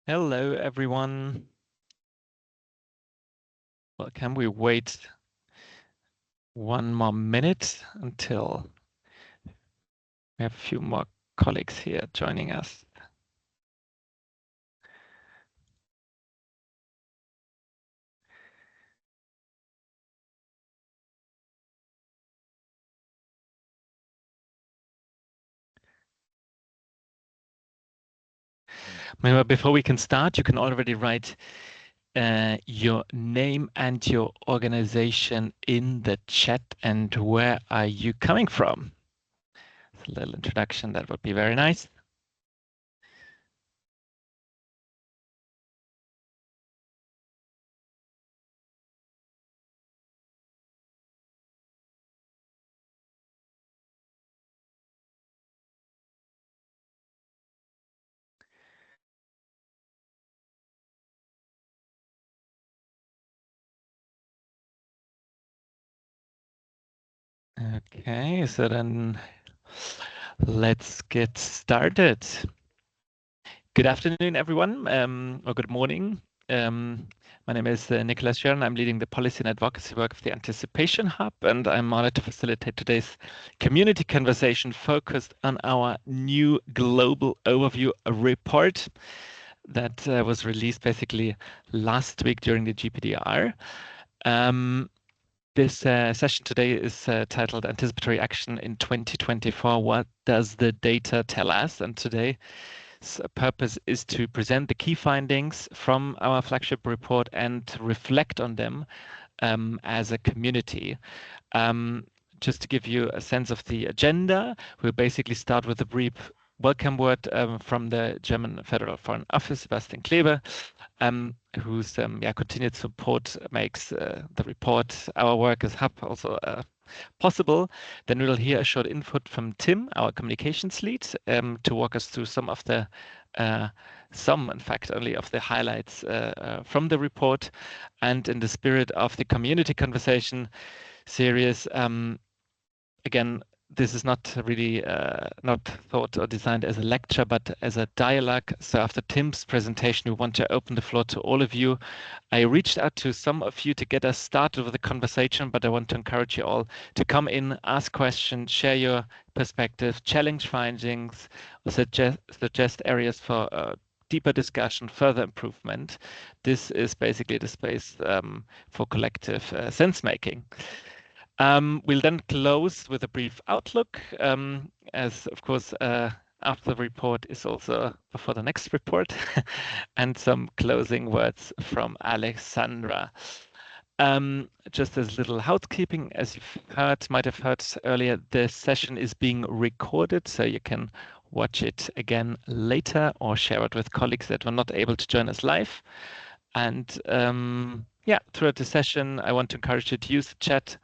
Hello, everyone. Well, can we wait one more minute until we have a few more colleagues here joining us? Maybe before we can start, you can already write your name and your organization in the chat, and where are you coming from? It's a little introduction, that would be very nice. Okay, so then let's get started. Good afternoon, everyone, or good morning. My name is Nikolas Scherer, and I'm leading the policy and advocacy work of the Anticipation Hub, and I'm honored to facilitate today's community conversation focused on our new global overview report that was released basically last week during the GPDR. This session today is titled Anticipatory Action in 2024. What does the data tell us? And today's purpose is to present the key findings from our flagship report and reflect on them as a community. Just to give you a sense of the agenda, we'll basically start with a brief welcome word from the German Federal Foreign Office, Sebastian Kleve, whose continued support makes the report, our work as Hub, also possible. Then we'll hear a short input from Tim, our communications lead, to walk us through some of the in fact, only of the highlights from the report. And in the spirit of the community conversation series, again, this is not really not thought or designed as a lecture, but as a dialogue. So after Tim's presentation, we want to open the floor to all of you. I reached out to some of you to get us started with the conversation, but I want to encourage you all to come in, ask questions, share your perspective, challenge findings, or suggest areas for deeper discussion, further improvement. This is basically the space for collective sense making. We'll then close with a brief outlook, as of course, after the report is also before the next report, and some closing words from Alessandra. Just as little housekeeping, as might have heard earlier, the session is being recorded, so you can watch it again later or share it with colleagues that were not able to join us live. And throughout the session, I want to encourage you to use the chat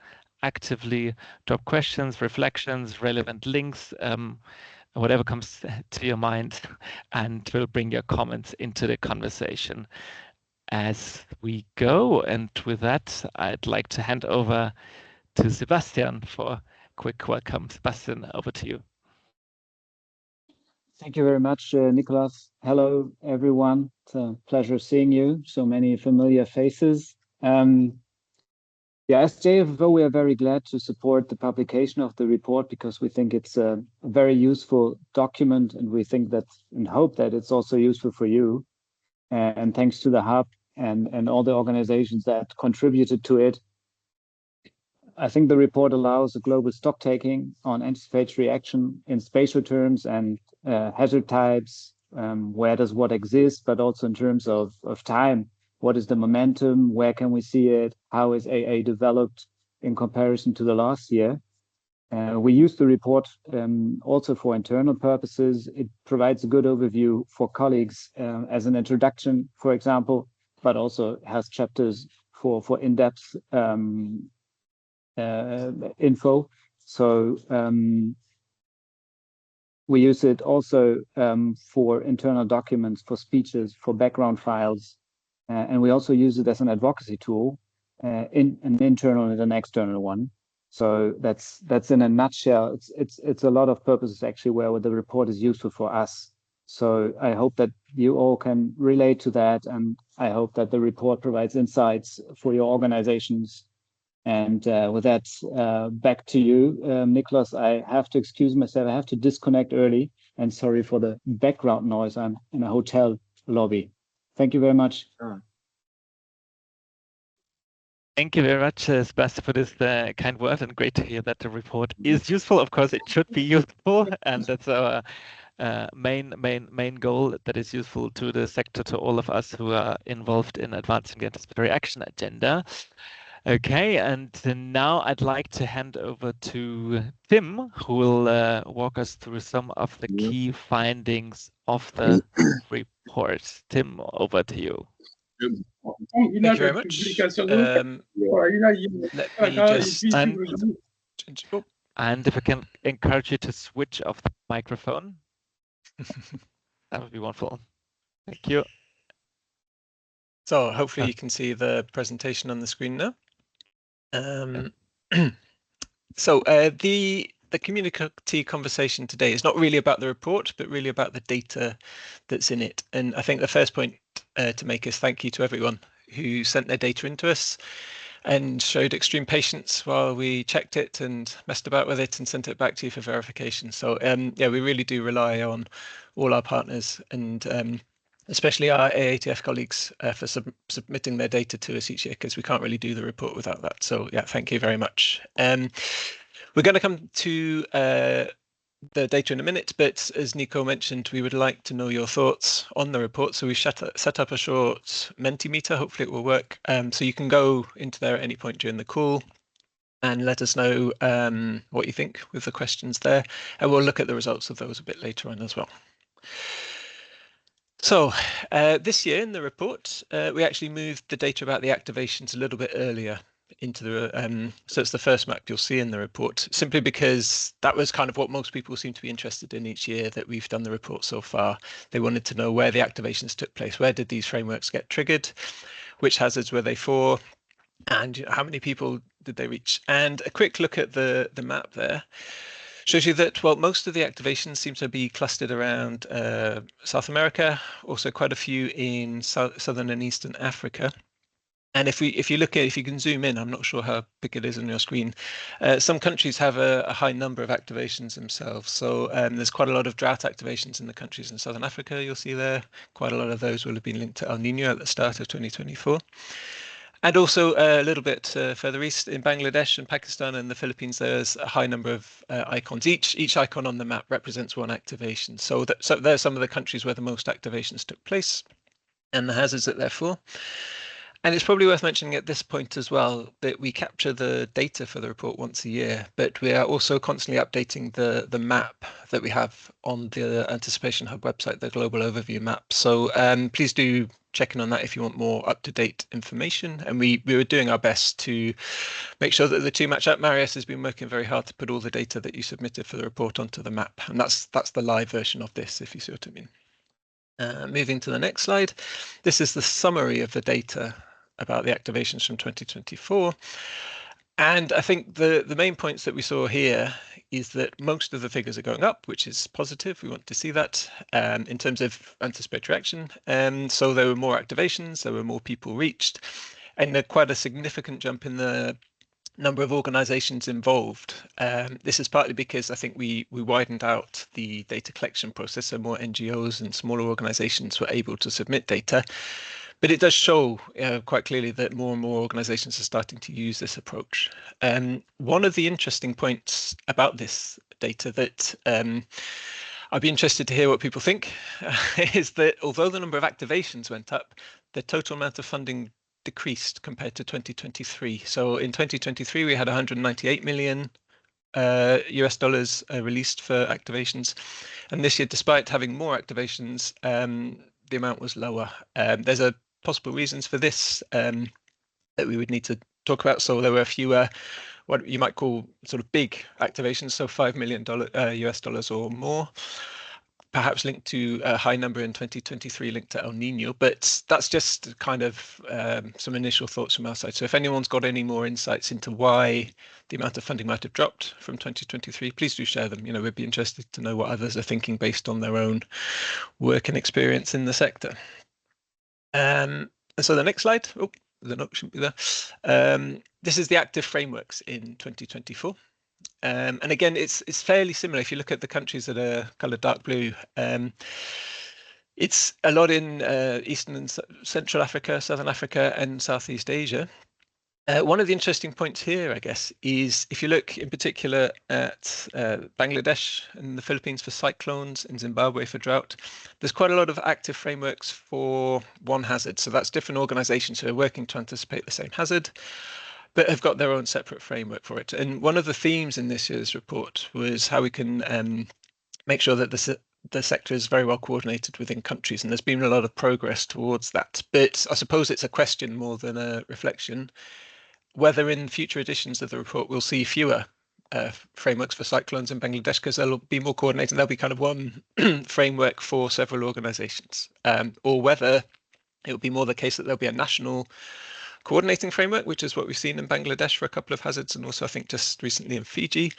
actively, drop questions, reflections, relevant links, whatever comes to your mind, and we'll bring your comments into the conversation as we go. And with that, I'd like to hand over to Sebastian for a quick welcome. Sebastian, over to you. Thank you very much, Nikolas. Hello, everyone. It's a pleasure seeing you. So many familiar faces. As GFFO, we are very glad to support the publication of the report because we think it's a very useful document, and we think that and hope that it's also useful for you. And thanks to the Hub and all the organizations that contributed to it, I think the report allows a global stock taking on anticipatory action in spatial terms and hazard types, where does what exist, but also in terms of time. What is the momentum? Where can we see it? How is AA developed in comparison to the last year? We use the report also for internal purposes. It provides a good overview for colleagues as an introduction, for example, but also has chapters for in-depth info. So we use it also for internal documents, for speeches, for background files, and we also use it as an advocacy tool, in an internal and an external one. So that's in a nutshell. It's a lot of purposes actually where the report is useful for us. So I hope that you all can relate to that, and I hope that the report provides insights for your organizations. And with that, back to you, Nikolas. I have to excuse myself. I have to disconnect early, and sorry for the background noise. I'm in a hotel lobby. Thank you very much. Thank you very much, Sebastian, for this kind word, and great to hear that the report is useful. Of course, it should be useful, and that's our main goal, that is useful to the sector, to all of us who are involved in advancing the anticipatory action agenda. Okay, and now I'd like to hand over to Tim, who will walk us through some of the key findings of the report. Tim, over to you. Thank you very much. Let me just and if I can encourage you to switch off the microphone, that would be wonderful. Thank you. So hopefully you can see the presentation on the screen now. So the community conversation today is not really about the report, but really about the data that's in it. And I think the first point to make is thank you to everyone who sent their data into us and showed extreme patience while we checked it and messed about with it and sent it back to you for verification. So yeah, we really do rely on all our partners, and especially our AATF colleagues for submitting their data to us each year, because we can't really do the report without that. So yeah, thank you very much. We're going to come to the data in a minute, but as Nico mentioned, we would like to know your thoughts on the report. So we set up a short Mentimeter. Hopefully it will work. So you can go into there at any point during the call and let us know what you think with the questions there. And we'll look at the results of those a bit later on as well. So this year in the report, we actually moved the data about the activations a little bit earlier into the so it's the first map you'll see in the report, simply because that was kind of what most people seem to be interested in each year that we've done the report so far. They wanted to know where the activations took place, where did these frameworks get triggered, which hazards were they for, and how many people did they reach. And a quick look at the map there shows you that, well, most of the activations seem to be clustered around South America, also quite a few in southern and eastern Africa. And if you can zoom in, I'm not sure how big it is on your screen. Some countries have a high number of activations themselves. So there's quite a lot of drought activations in the countries in Southern Africa. You'll see there, quite a lot of those will have been linked to El Nino at the start of 2024. And also a little bit further east in Bangladesh and Pakistan and the Philippines, there's a high number of icons. Each icon on the map represents one activation. So there's some of the countries where the most activations took place and the hazards that they're for. And it's probably worth mentioning at this point as well that we capture the data for the report once a year, but we are also constantly updating the map that we have on the Anticipation Hub website, the global overview map. So please do check in on that if you want more up-to-date information. And we were doing our best to make sure that the two match up. Marius has been working very hard to put all the data that you submitted for the report onto the map. And that's the live version of this, if you see what I mean. Moving to the next slide. This is the summary of the data about the activations from 2024. And I think the main points that we saw here is that most of the figures are going up, which is positive. We want to see that in terms of anticipatory action. So there were more activations, there were more people reached, and quite a significant jump in the number of organizations involved. This is partly because I think we widened out the data collection process, so more NGOs and smaller organizations were able to submit data. But it does show quite clearly that more and more organizations are starting to use this approach. One of the interesting points about this data that I'd be interested to hear what people think is that although the number of activations went up, the total amount of funding decreased compared to 2023. So in 2023, we had 198 million US dollars released for activations. And this year, despite having more activations, the amount was lower. There's a possible reasons for this that we would need to talk about. So there were fewer what you might call sort of big activations, so $5 million US dollars or more. perhaps linked to a high number in 2023 linked to El Nino, but that's just kind of some initial thoughts from our side. So if anyone's got any more insights into why the amount of funding might have dropped from 2023, please do share them. We'd be interested to know what others are thinking based on their own work and experience in the sector. And so the next slide, the note shouldn't be there. This is the active frameworks in 2024. And again, it's fairly similar. If you look at the countries that are coloured dark blue, it's a lot in Eastern and Central Africa, Southern Africa, and Southeast Asia. One of the interesting points here, I guess, is if you look in particular at Bangladesh and the Philippines for cyclones and Zimbabwe for drought, there's quite a lot of active frameworks for one hazard. So that's different organisations who are working to anticipate the same hazard, but have got their own separate framework for it. And one of the themes in this year's report was how we can make sure that the sector is very well coordinated within countries, and there's been a lot of progress towards that. But I suppose it's a question more than a reflection, whether in future editions of the report we'll see fewer frameworks for cyclones in Bangladesh, because they'll be more coordinated. There'll be kind of one framework for several organisations, or whether it will be more the case that there'll be a national coordinating framework, which is what we've seen in Bangladesh for a couple of hazards, and also I think just recently in Fiji.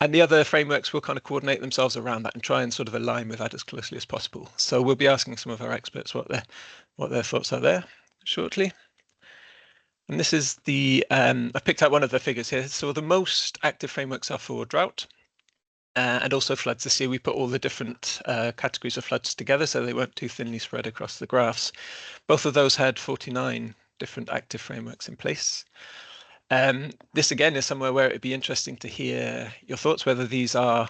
And the other frameworks will kind of coordinate themselves around that and try and sort of align with that as closely as possible. So we'll be asking some of our experts what their thoughts are there shortly. And this is I picked out one of the figures here. So the most active frameworks are for drought and also floods. This year we put all the different categories of floods together, so they weren't too thinly spread across the graphs. Both of those had 49 different active frameworks in place. This again is somewhere where it'd be interesting to hear your thoughts, whether these are,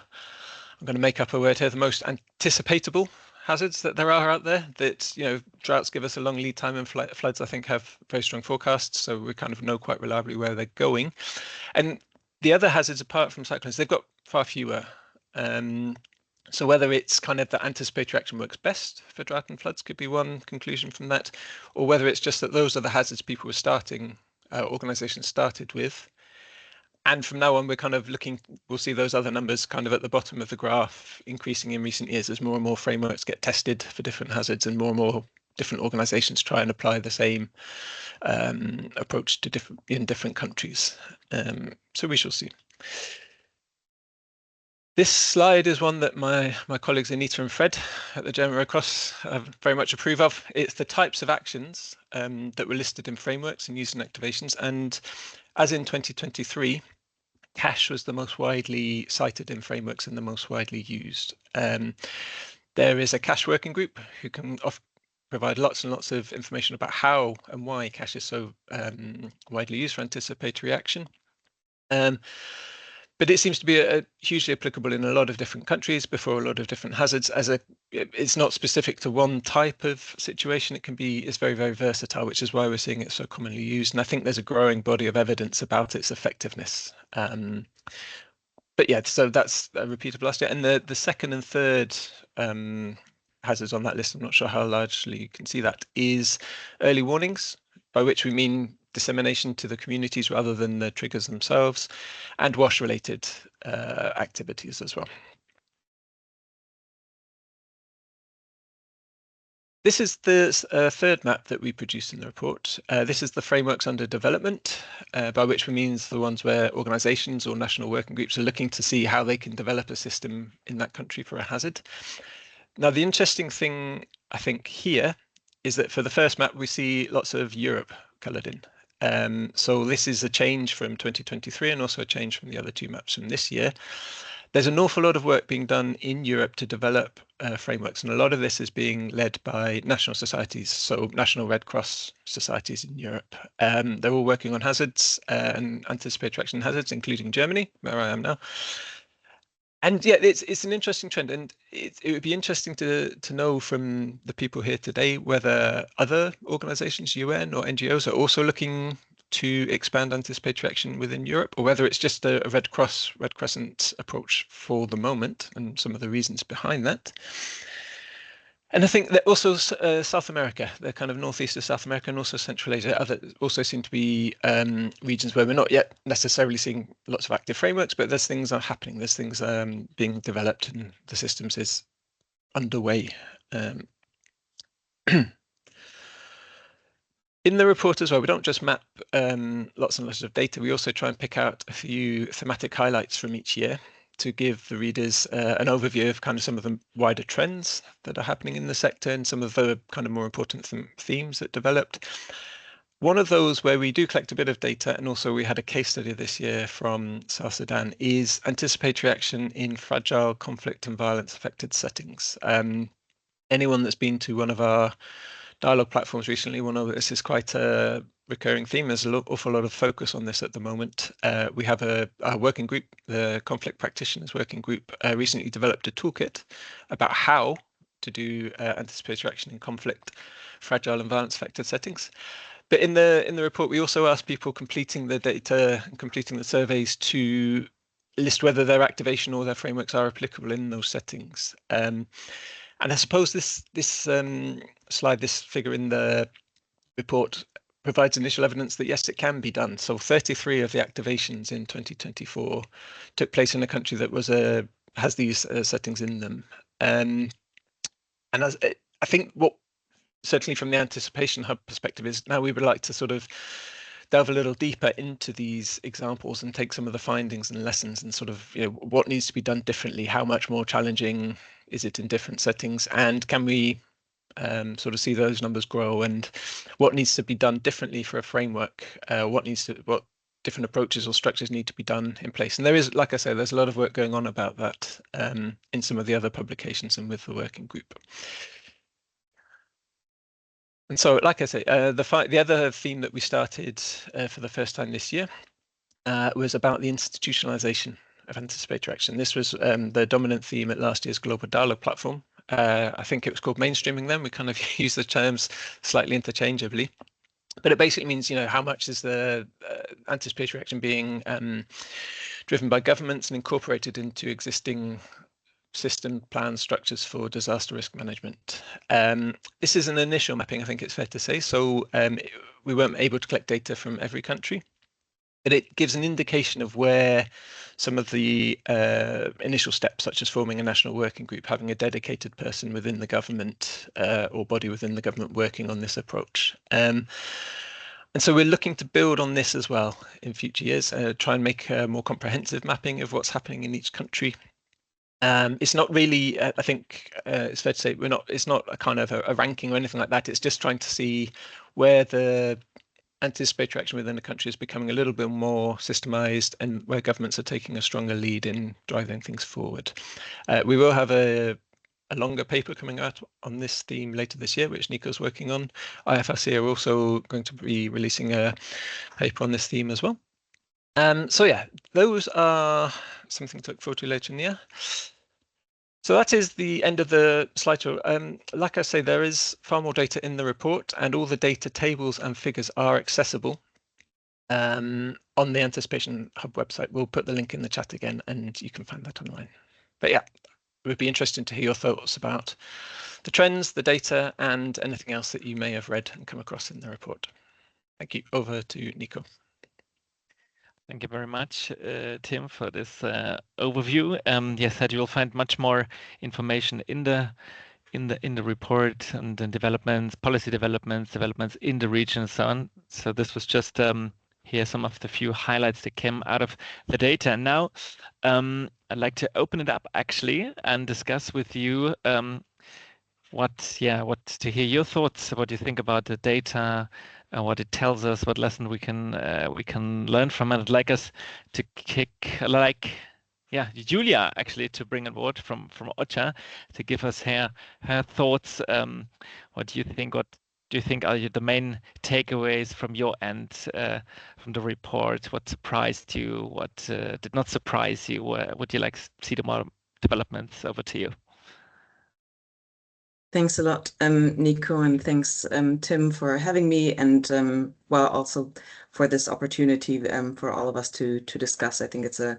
I'm going to make up a word here, the most anticipatable hazards that there are out there. That, droughts give us a long lead time, and floods, I think, have very strong forecasts, so we kind of know quite reliably where they're going. And the other hazards, apart from cyclones, they've got far fewer. So whether it's kind of that anticipatory action works best for drought and floods could be one conclusion from that, or whether it's just that those are the hazards people were starting, organisations started with. And from now on, we're kind of we'll see those other numbers kind of at the bottom of the graph increasing in recent years as more and more frameworks get tested for different hazards and more different organisations try and apply the same approach to different countries. So we shall see. This slide is one that my colleagues Anita and Fred at the German Red Cross very much approve of. It's the types of actions that were listed in frameworks and used in activations. And as in 2023, cash was the most widely cited in frameworks and the most widely used. There is a cash working group who can provide lots and lots of information about how and why cash is so widely used for anticipatory action. But it seems to be hugely applicable in a lot of different countries before a lot of different hazards. It's not specific to one type of situation. It's very, very versatile, which is why we're seeing it so commonly used. And I think there's a growing body of evidence about its effectiveness. But yeah, so that's repeated last year. And the second and third hazards on that list, I'm not sure how largely you can see that, is early warnings, by which we mean dissemination to the communities rather than the triggers themselves, and WASH-related activities as well. This is the third map that we produced in the report. This is the frameworks under development, by which we mean the ones where organisations or national working groups are looking to see how they can develop a system in that country for a hazard. Now, the interesting thing, I think, here is that for the first map, we see lots of Europe coloured in. So this is a change from 2023 and also a change from the other two maps from this year. There's an awful lot of work being done in Europe to develop frameworks, and a lot of this is being led by national societies, so national Red Cross societies in Europe. They're all working on hazards and anticipatory action hazards, including Germany, where I am now. And yeah, it's an interesting trend, and it would be interesting to know from the people here today whether other organisations, UN or NGOs, are also looking to expand anticipatory action within Europe, or whether it's just a Red Crescent approach for the moment, and some of the reasons behind that. And I think that also South America, the kind of northeast of South America, and also Central Asia, also seem to be regions where we're not yet necessarily seeing lots of active frameworks, but there's things are happening, there's things being developed, and the systems underway. In the report as well, we don't just map lots and lots of data, we also try and pick out a few thematic highlights from each year to give the readers an overview of kind of some of the wider trends that are happening in the sector and some of the kind of more important themes that developed. One of those where we do collect a bit of data, and also we had a case study this year from South Sudan, is anticipatory action in fragile conflict and violence affected settings. Anyone that's been to one of our dialogue platforms recently will know that this is quite a recurring theme. There's an awful lot of focus on this at the moment. We have a working group, the Conflict Practitioners Working Group, recently developed a toolkit about how to do anticipatory action in conflict, fragile and violence affected settings. But in the report, we also asked people completing the data and completing the surveys to list whether their activation or their frameworks are applicable in those settings. And I suppose this slide, this figure in the report, provides initial evidence that yes, it can be done. So 33 of the activations in 2024 took place in a country that has these settings in them. And as I think what certainly from the Anticipation Hub perspective is now we would like to sort of delve a little deeper into these examples and take some of the findings and lessons and sort of, what needs to be done differently, how much more challenging is it in different settings, and can we sort of see those numbers grow, and what needs to be done differently for a framework, what different approaches or structures need to be done in place. And there is, like I say, there's a lot of work going on about that in some of the other publications and with the working group. And so, like I say, the other theme that we started for the first time this year was about the institutionalization of anticipatory action. This was the dominant theme at last year's Global Dialogue platform. I think it was called mainstreaming then. We kind of use the terms slightly interchangeably. But it basically means, how much is the anticipatory action being driven by governments and incorporated into existing system plan structures for disaster risk management. This is an initial mapping, I think it's fair to say. So we weren't able to collect data from every country, but it gives an indication of where some of the initial steps, such as forming a national working group, having a dedicated person within the government or body within the government working on this approach. And so we're looking to build on this as well in future years, try and make a more comprehensive mapping of what's happening in each country. It's not really, I think it's fair to say, it's not a kind of a ranking or anything like that. It's just trying to see where the anticipatory action within the country is becoming a little bit more systemized and where governments are taking a stronger lead in driving things forward. We will have a longer paper coming out on this theme later this year, which Nico's working on. IFRC are also going to be releasing a paper on this theme as well. So yeah, those are something to look forward to later in the year. So that is the end of the slideshow. Like I say, there is far more data in the report, and all the data tables and figures are accessible on the Anticipation Hub website. We'll put the link in the chat again, and you can find that online. But yeah, it would be interesting to hear your thoughts about the trends, the data, and anything else that you may have read and come across in the report. Thank you. Over to Nico. Thank you very much, Tim, for this overview. Yes, that you will find much more information in the report and the developments, policy developments in the region and so on. So this was just here some of the few highlights that came out of the data. And now I'd like to open it up actually and discuss with you what to hear your thoughts, what you think about the data, what it tells us, what lesson we can learn from it. I'd like us to Julia actually to bring on board from OCHA to give us her thoughts. What do you think? What do you think are the main takeaways from your end from the report? What surprised you? What did not surprise you? Would you like to see the more developments? Over to you. Thanks a lot, Nico, and thanks, Tim, for having me, and also for this opportunity for all of us to discuss. I think it's a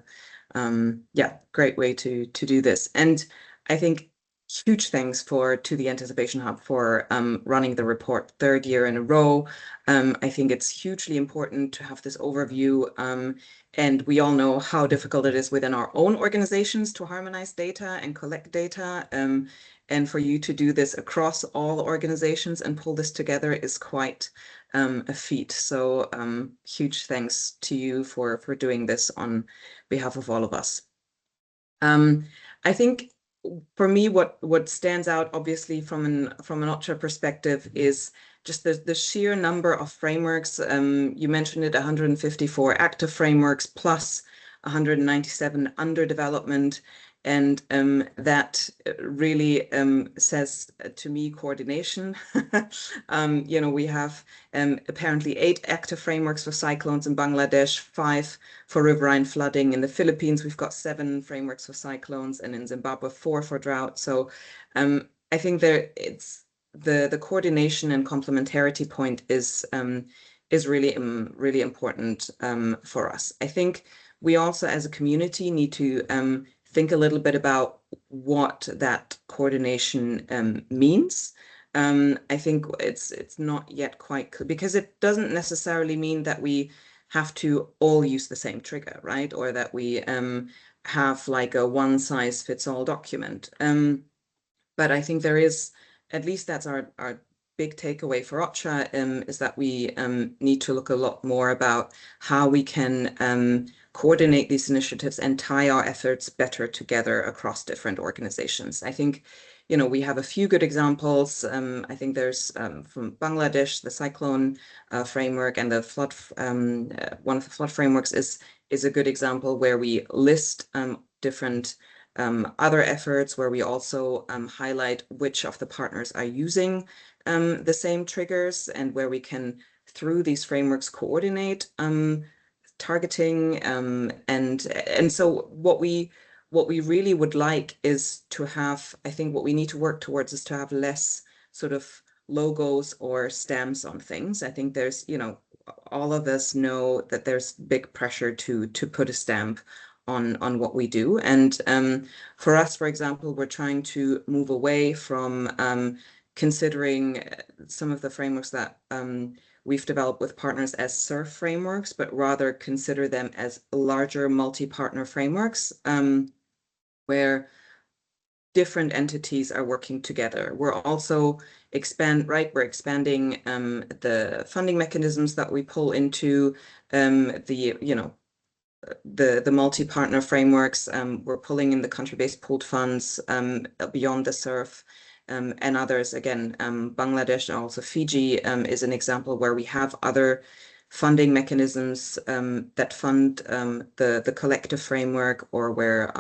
great way to do this. And I think huge thanks to the Anticipation Hub for running the report 3rd year in a row. I think it's hugely important to have this overview, and we all know how difficult it is within our own organizations to harmonize data and collect data. And for you to do this across all organizations and pull this together is quite a feat. So huge thanks to you for doing this on behalf of all of us. I think for me, what stands out obviously from an OCHA perspective is just the sheer number of frameworks. You mentioned it, 154 active frameworks plus 197 under development. And that really says to me coordination. We have apparently 8 active frameworks for cyclones in Bangladesh, 5 for riverine flooding. In the Philippines, we've got 7 frameworks for cyclones, and in Zimbabwe, 4 for drought. So I think it's the coordination and complementarity point is really important for us. I think we also, as a community, need to think a little bit about what that coordination means. I think it's not yet quite clear, because it doesn't necessarily mean that we have to all use the same trigger, right? Or that we have like a one-size-fits-all document. But I think there is, at least that's our big takeaway for OCHA, is that we need to look a lot more about how we can coordinate these initiatives and tie our efforts better together across different organizations. I think, we have a few good examples. I think there's from Bangladesh, the cyclone framework, and the flood, one of the flood frameworks is a good example where we list different other efforts, where we also highlight which of the partners are using the same triggers, and where we can, through these frameworks, coordinate targeting. And so what we really would like is to have, I think what we need to work towards is to have less sort of logos or stamps on things. I think there's, all of us know that there's big pressure to put a stamp on what we do. And for us, for example, we're trying to move away from considering some of the frameworks that we've developed with partners as SURF frameworks, but rather consider them as larger multi-partner frameworks where different entities are working together. We're also we're expanding the funding mechanisms that we pull into the multi-partner frameworks. We're pulling in the country-based pooled funds beyond the SURF and others. Again, Bangladesh and also Fiji is an example where we have other funding mechanisms that fund the collective framework, or where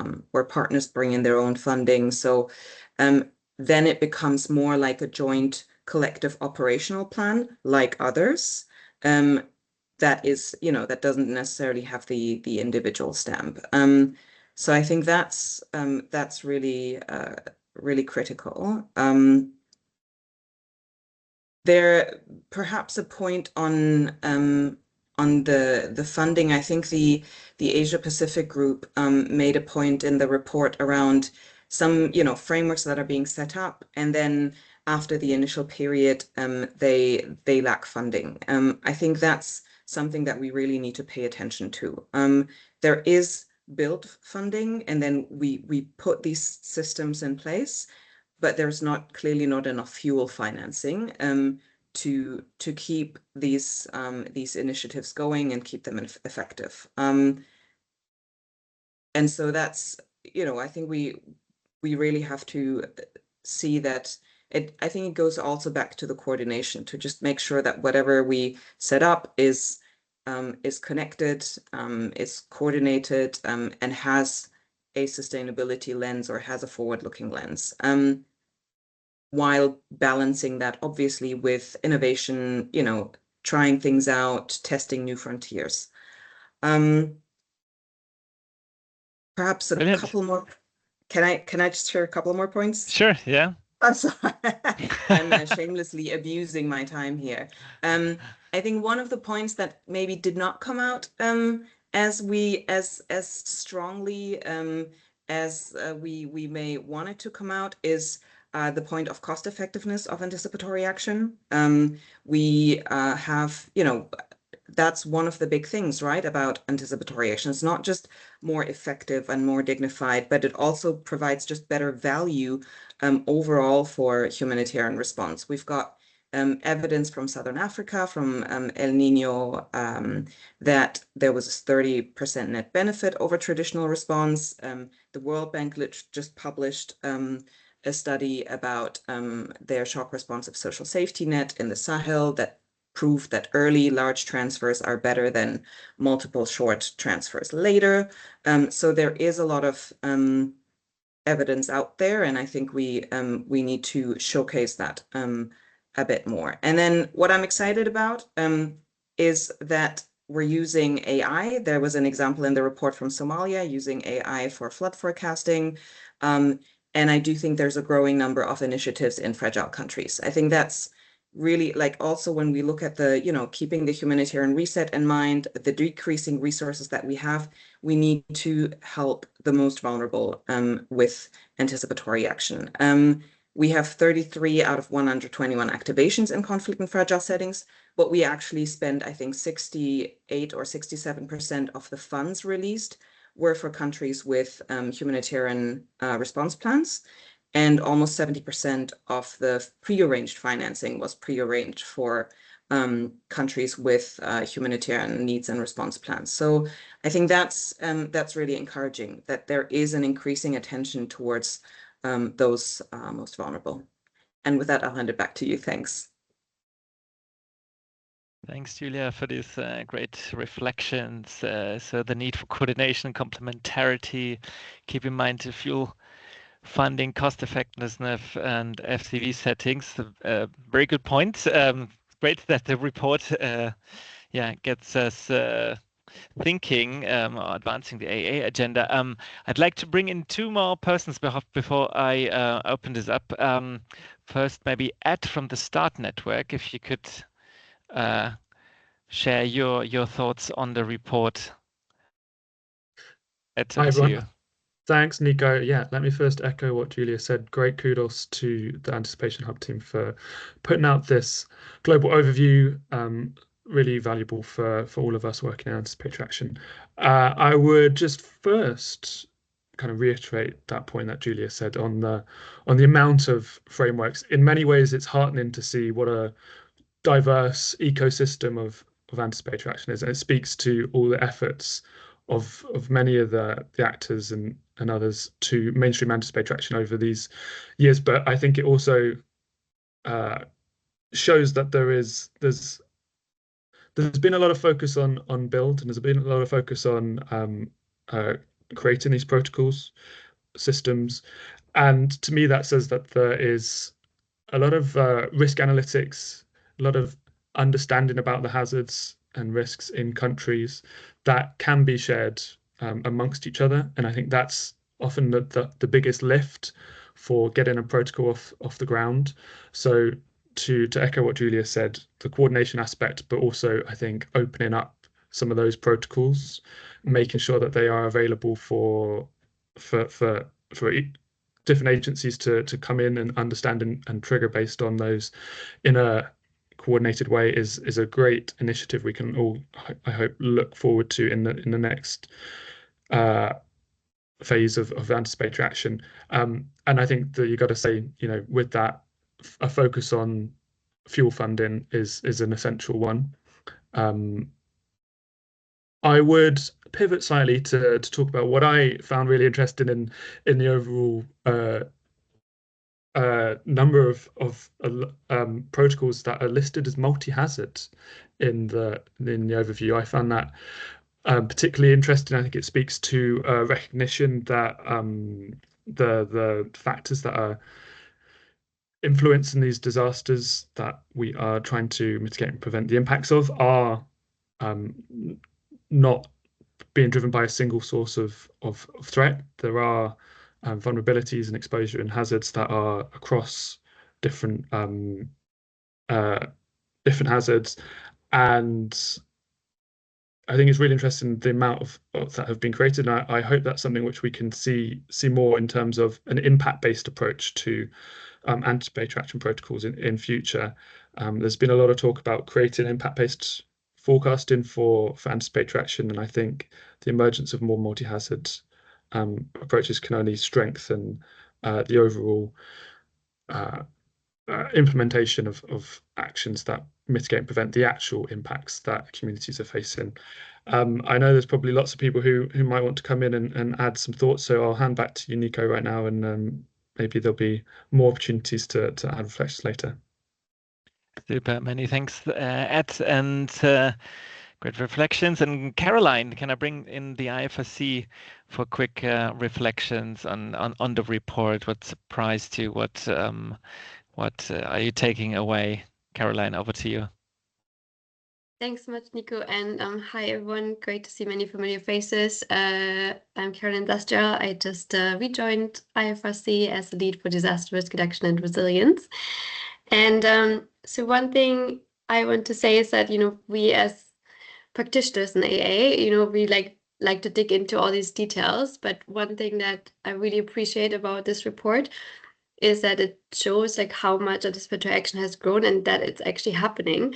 partners bring in their own funding. So then it becomes more like a joint collective operational plan, like others. That is, that doesn't necessarily have the individual stamp. So I think that's really really critical. There perhaps a point on the funding. I think the Asia Pacific group made a point in the report around some frameworks that are being set up, and then after the initial period they lack funding. I think that's something that we really need to pay attention to. There is build funding, and then we put these systems in place, but there's clearly not enough fuel financing to keep these initiatives going and keep them effective. And so that's, I think we really have to see that. I think it goes also back to the coordination, to just make sure that whatever we set up is connected, is coordinated, and has a sustainability lens, or has a forward-looking lens, while balancing that obviously with innovation, trying things out, testing new frontiers. Perhaps Brilliant. Couple more. Can I just share a couple more points? Sure, yeah. I'm sorry. I'm shamelessly abusing my time here. I think one of the points that maybe did not come out as strongly as we may want it to come out, is the point of cost effectiveness of anticipatory action. We have, that's one of the big things, right, about anticipatory action. It's not just more effective and more dignified, but it also provides just better value overall for humanitarian response. We've got evidence from Southern Africa, from El Nino, that there was a 30% net benefit over traditional response. The World Bank just published a study about their shock responsive social safety net in the Sahel that proved that early large transfers are better than multiple short transfers later. So there is a lot of evidence out there, and I think we need to showcase that a bit more. And then what I'm excited about is that we're using AI. There was an example in the report from Somalia using AI for flood forecasting. And I do think there's a growing number of initiatives in fragile countries. I think that's really, like, also when we look at the, keeping the humanitarian reset in mind, the decreasing resources that we have, we need to help the most vulnerable with anticipatory action. We have 33 out of 121 activations in conflict and fragile settings, but we actually spend, I think, 68 or 67% of the funds released were for countries with humanitarian response plans. And almost 70% of the prearranged financing was prearranged for countries with humanitarian needs and response plans. So I think that's really encouraging, that there is an increasing attention towards those most vulnerable. And with that, I'll hand it back to you. Thanks. Thanks, Julia, for these great reflections. So the need for coordination and complementarity, keep in mind to fuel funding, cost effectiveness, and FCV settings. Very good point. Great that the report gets us thinking or advancing the AA agenda. I'd like to bring in two more persons before I open this up. First, maybe Ed from the START network, if you could share your thoughts on the report. Ed, Hi, everyone. you. Thanks, Nico. Yeah, let me first echo what Julia said. Great kudos to the Anticipation Hub team for putting out this global overview. Really valuable for all of us working in Anticipatory Action. I would just first kind of reiterate that point that Julia said on the amount of frameworks. In many ways, it's heartening to see what a diverse ecosystem of Anticipatory Action is, and it speaks to all the efforts of many of the actors and others to mainstream anticipatory action over these years. But I think it also shows that there's been a lot of focus on build, and there's been a lot of focus on creating these protocols, systems, and to me that says that there is a lot of risk analytics, a lot of understanding about the hazards and risks in countries that can be shared amongst each other. And I think that's often the biggest lift for getting a protocol off the ground. So to echo what Julia said, the coordination aspect, but also I think opening up some of those protocols, making sure that they are available for different agencies to come in and understand and trigger based on those in a coordinated way is a great initiative we can all, I hope, look forward to in the next phase of anticipatory action. And I think that you got to say, with that, a focus on fuel funding is an essential one. I would pivot slightly to talk about what I found really interesting in the overall number of protocols that are listed as multi-hazard in the overview. I found that particularly interesting. I think it speaks to recognition that the factors that are influencing these disasters that we are trying to mitigate and prevent the impacts of are not being driven by a single source of threat. There are vulnerabilities and exposure and hazards that are across different hazards, and I think it's really interesting the amount of that have been created, and I hope that's something which we can see more in terms of an impact-based approach to anticipatory action protocols in future. There's been a lot of talk about creating impact-based forecasting for anticipatory action, and I think the emergence of more multi-hazard approaches can only strengthen the overall implementation of actions that mitigate and prevent the actual impacts that communities are facing. I know there's probably lots of people who might want to come in and add some thoughts, so I'll hand back to you, Nico, right now, and maybe there'll be more opportunities to add reflections later. Super, many thanks, Ed, and great reflections. And Caroline, can I bring in the IFRC for quick reflections on the report? What surprised you? What are you taking away? Caroline, over to you. Thanks so much, Nico, and hi everyone. Great to see many familiar faces. I'm Caroline Industrial. I just rejoined IFRC as the lead for disaster risk reduction and resilience. And so one thing I want to say is that, we as practitioners in AA, we like to dig into all these details. But one thing that I really appreciate about this report is that it shows how much anticipatory action has grown and that it's actually happening.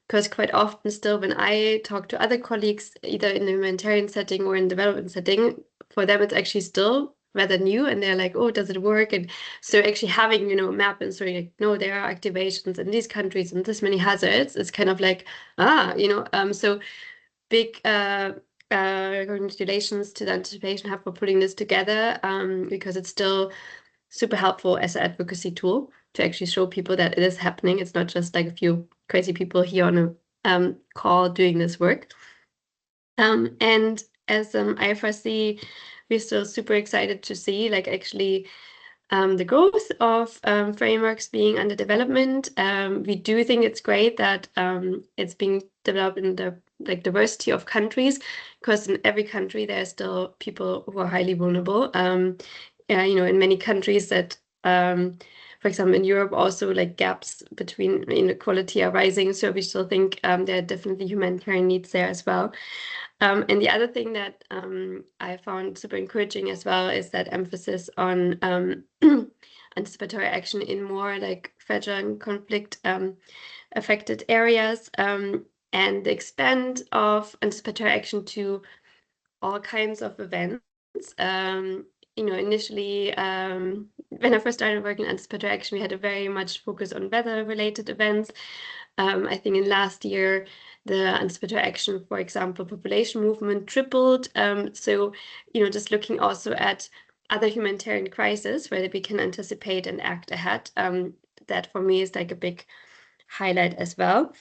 Because quite often still when I talk to other colleagues, either in the humanitarian setting or in development setting, for them it's actually still rather new, and they're like, oh, does it work? And so actually having, a map and sort no, there are activations in these countries and this many hazards, it's kind of so big congratulations to the Anticipation Hub for putting this together, because it's still super helpful as an advocacy tool to actually show people that it is happening. It's not just a few crazy people here on a call doing this work. And as IFRC, we're still super excited to see actually the growth of frameworks being under development. We do think it's great that it's being developed in the diversity of countries, because in every country there are still people who are highly vulnerable. In many countries that, for example, in Europe, also gaps between inequality are rising. So we still think there are definitely humanitarian needs there as well. And the other thing that I found super encouraging as well is that emphasis on anticipatory action in more fragile and conflict affected areas, and the expand of anticipatory action to all kinds of events. Initially, when I first started working on anticipatory action, we had a very much focus on weather-related events. I think in last year, the anticipatory action, for example, population movement tripled. So, just looking also at other humanitarian crises where we can anticipate and act ahead, that for me is a big highlight as well.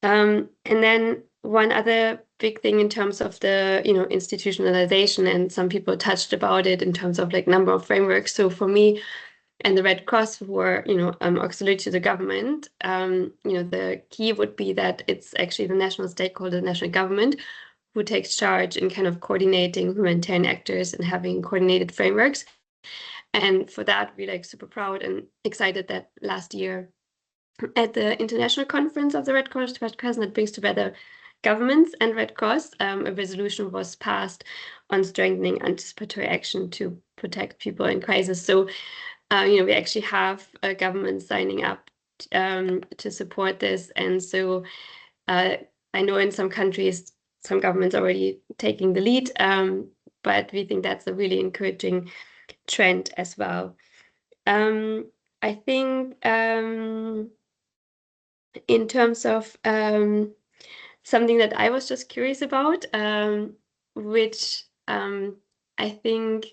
And then one other big thing in terms of the institutionalization, and some people touched about it in terms of number of frameworks. So for me and the Red Cross, who are auxiliary to the government, the key would be that it's actually the national stakeholder, the national government, who takes charge in kind of coordinating humanitarian actors and having coordinated frameworks. And for that, we're super proud and excited that last year at the international conference of the Red Cross that brings together governments and Red Cross, a resolution was passed on strengthening anticipatory action to protect people in crisis. So, we actually have a government signing up to support this. And so I know in some countries, some governments are already taking the lead, but we think that's a really encouraging trend as well. I think in terms of something that I was just curious about, which I think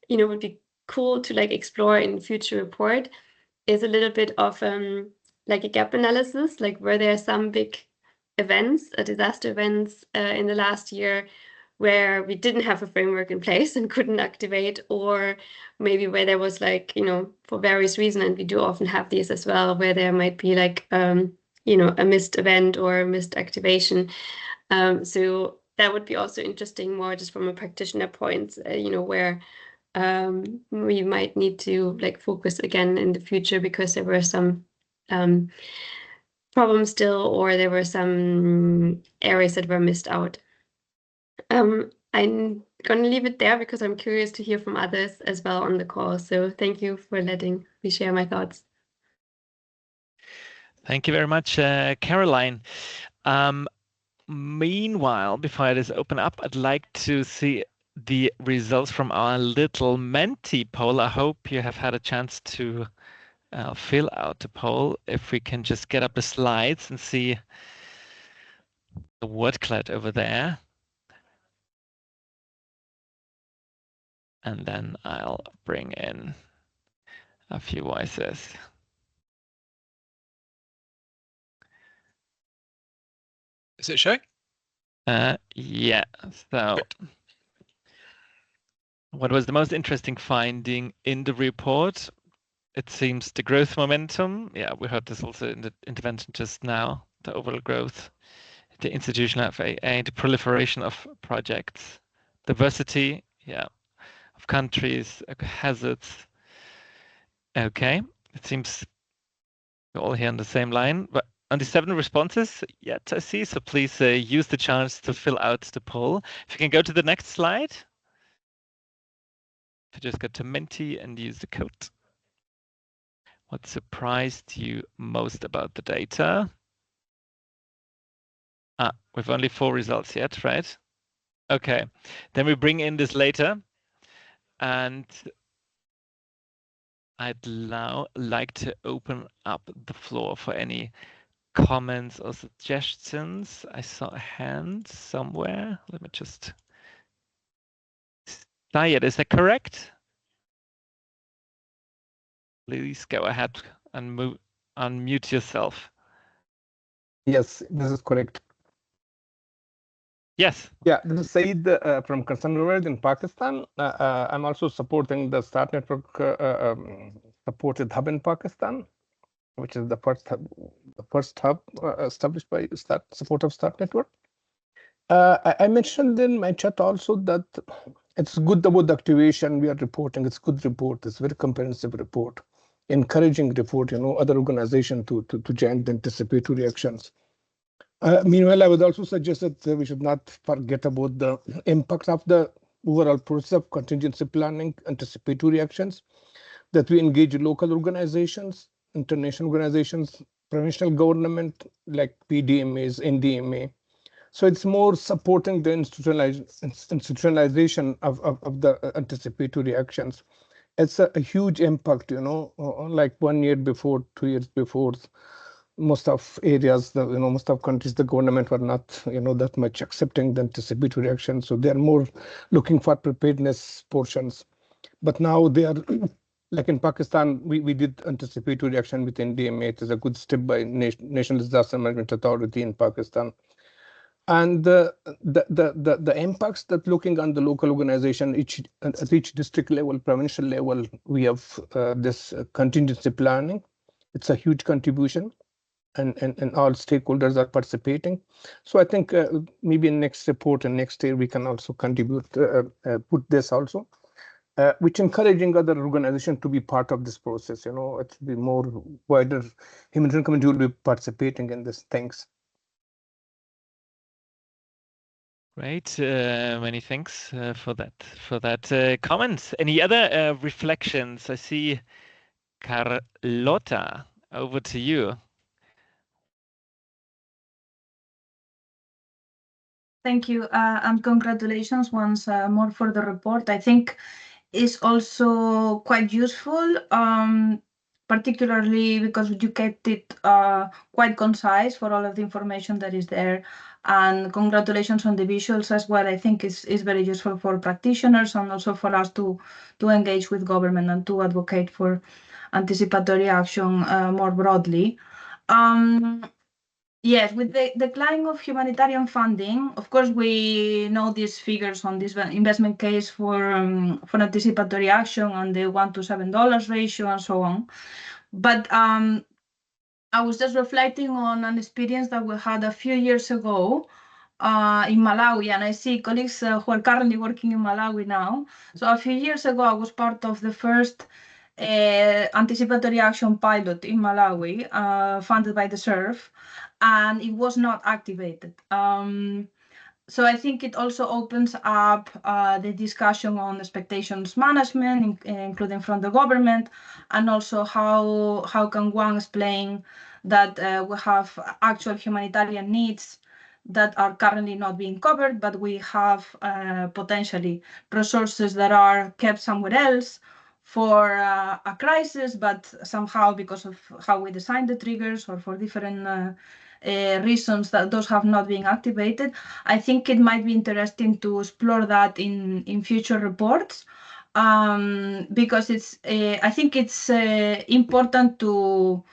would be cool to explore in future report, is a little bit of a gap analysis, where there are some big events, disaster events in the last year where we didn't have a framework in place and couldn't activate, or maybe where there was for various reasons, and we do often have these as well, where there might be a missed event or a missed activation. So that would be also interesting, more just from a practitioner point, where we might need to focus again in the future, because there were some problems still, or there were some areas that were missed out. I'm going to leave it there because I'm curious to hear from others as well on the call. So thank you for letting me share my thoughts. Thank you very much, Caroline. Meanwhile, before I just open up, I'd like to see the results from our little Menti poll. I hope you have had a chance to fill out the poll. If we can just get up the slides and see the word cloud over there. And then I'll bring in a few voices. Is it showing? Yeah, so Good. What was the most interesting finding in the report? It seems the growth momentum. Yeah, we heard this also in the intervention just now, the overall growth, the institutional FAA, the proliferation of projects, diversity, yeah, of countries, hazards. Okay, it seems we're all here on the same line, but on the 7 responses yet I see, so please use the chance to fill out the poll. If you can go to the next slide. If you just go to Menti and use the code. What surprised you most about the data? We've only 4 results yet, right? Okay, then we bring in this later. And I'd now like to open up the floor for any comments or suggestions. I saw a hand somewhere. Let me just... Syed, is that correct? Please go ahead and unmute yourself. Yes, this is correct. Yes. Yeah, this is Saeed from Consumer in Pakistan. I'm also supporting the Start Network supported hub in Pakistan, which is the first hub established by support of Start Network. I mentioned in my chat also that it's good about the activation we are reporting. It's good report. It's very comprehensive report, encouraging report. Other organizations to join the anticipatory actions. Meanwhile, I would also suggest that we should not forget about the impact of the overall process of contingency planning, anticipatory actions, that we engage local organizations, international organizations, provincial government like PDMAs, NDMA. So it's more supporting the institutionalization of the anticipatory actions. It's a huge impact, like 1 year before, 2 years before. Most of areas, most of countries, the government were not, that much accepting the anticipatory action. So they are more looking for preparedness portions. But now they are, like in Pakistan, we did anticipatory action with NDMA. It is a good step by National Disaster Management Authority in Pakistan. And the impacts that looking on the local organization, at each district level, provincial level, we have this contingency planning. It's a huge contribution. And all stakeholders are participating. So I think maybe in next report and next year we can also contribute, put this also, which encouraging other organizations to be part of this process. It will be more wider humanitarian community will be participating in these things. Great, many thanks for that comments. Any other reflections? I see Carlotta, over to you. Thank you, and congratulations once more for the report. I think it's also quite useful, particularly because you kept it quite concise for all of the information that is there. And congratulations on the visuals as well. I think it's very useful for practitioners and also for us to engage with government and to advocate for anticipatory action more broadly. Yes, with the decline of humanitarian funding, of course, we know these figures on this investment case for anticipatory action and the $1 to $7 ratio and so on. But I was just reflecting on an experience that we had a few years ago in Malawi, and I see colleagues who are currently working in Malawi now. So a few years ago, I was part of the first anticipatory action pilot in Malawi, funded by the SURF, and it was not activated. So I think it also opens up the discussion on expectations management, including from the government, and also how can one explain that we have actual humanitarian needs that are currently not being covered, but we have potentially resources that are kept somewhere else for a crisis, but somehow because of how we design the triggers or for different reasons that those have not been activated. I think it might be interesting to explore that in future reports, because I think it's important to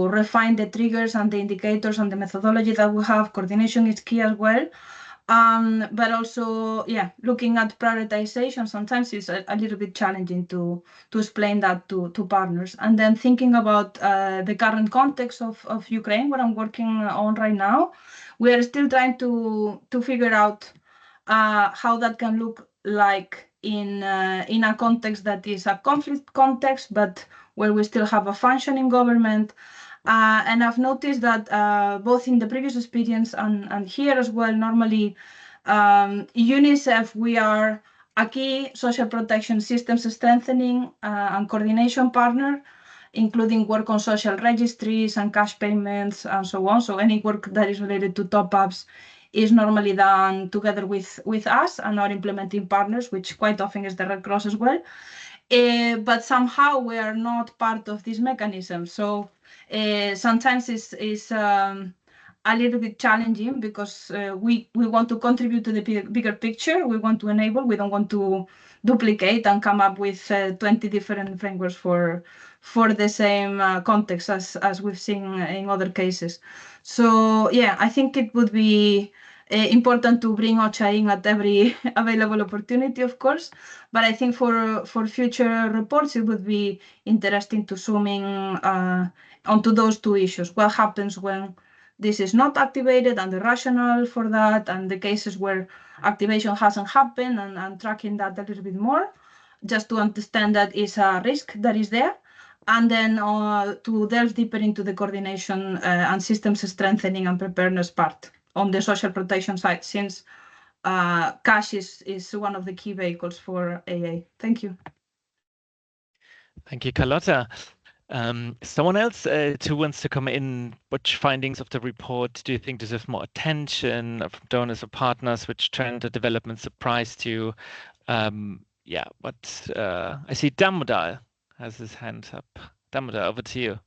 refine the triggers and the indicators and the methodology that we have. Coordination is key as well. But also, yeah, looking at prioritization sometimes is a little bit challenging to explain that to partners. And then thinking about the current context of Ukraine, what I'm working on right now, we are still trying to figure out how that can look like in a context that is a conflict context, but where we still have a functioning government. And I've noticed that both in the previous experience and here as well, normally UNICEF, we are a key social protection systems strengthening and coordination partner, including work on social registries and cash payments and so on. So any work that is related to top-ups is normally done together with us and our implementing partners, which quite often is the Red Cross as well. But somehow we are not part of this mechanism. So sometimes it's a little bit challenging because we want to contribute to the bigger picture. We want to enable. We don't want to duplicate and come up with 20 different frameworks for the same context as we've seen in other cases. So yeah, I think it would be important to bring OCHA in at every available opportunity, of course. But I think for future reports, it would be interesting to zoom in onto those two issues. What happens when this is not activated and the rationale for that, and the cases where activation hasn't happened, and tracking that a little bit more, just to understand that is a risk that is there. And then to delve deeper into the coordination and systems strengthening and preparedness part on the social protection side, since cash is one of the key vehicles for AA. Thank you. Thank you, Gilotta. Someone else who wants to come in, which findings of the report do you think deserve more attention from donors or partners? Which trend or development surprised you? Yeah, but I see Damodar has his hand up. Damodar, over to you.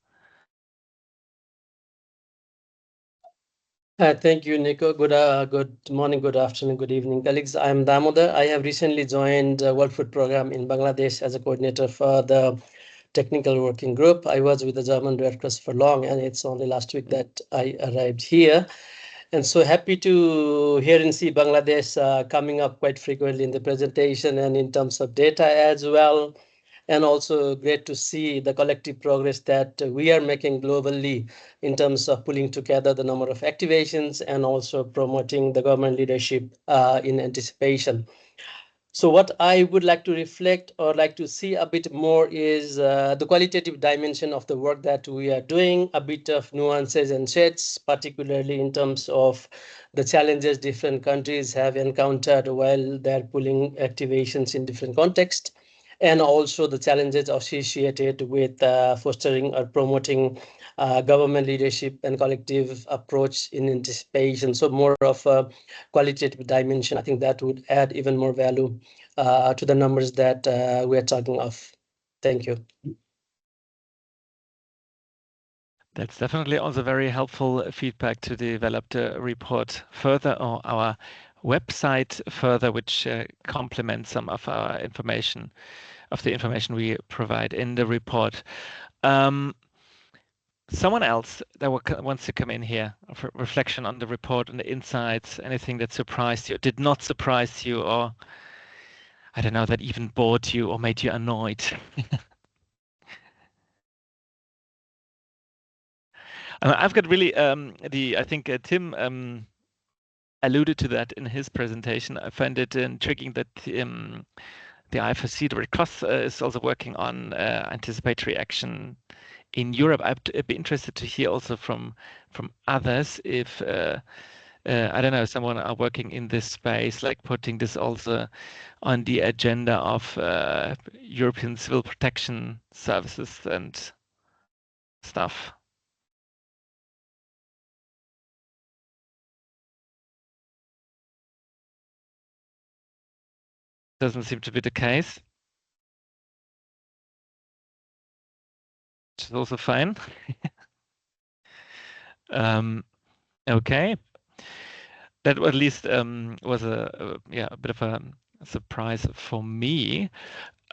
Thank you, Nico. Good morning, good afternoon, good evening, colleagues. I'm Damodar. I have recently joined World Food Program in Bangladesh as a coordinator for the technical working group. I was with the German Red Cross for long, and it's only last week that I arrived here. And so happy to hear and see Bangladesh coming up quite frequently in the presentation and in terms of data as well. And also great to see the collective progress that we are making globally in terms of pulling together the number of activations and also promoting the government leadership in anticipation. So what I would like to reflect or like to see a bit more is the qualitative dimension of the work that we are doing, a bit of nuances and shades, particularly in terms of the challenges different countries have encountered while they're pulling activations in different contexts, and also the challenges associated with fostering or promoting government leadership and collective approach in anticipation. So more of a qualitative dimension. I think that would add even more value to the numbers that we are talking of. Thank you. That's definitely also very helpful feedback to develop the report further, or our website further, which complements some of our information, of the information we provide in the report. Someone else that wants to come in here, for reflection on the report and the insights, anything that surprised you, did not surprise you, or I don't know, that even bored you or made you annoyed. I've got really I think Tim alluded to that in his presentation. I find it intriguing that the IFSC, the Red Cross is also working on anticipatory action in Europe. I'd be interested to hear also from others if I don't know, someone are working in this space, like putting this also on the agenda of European civil protection services and stuff. Doesn't seem to be the case. Which is also fine. Okay. That at least was a bit of a surprise for me.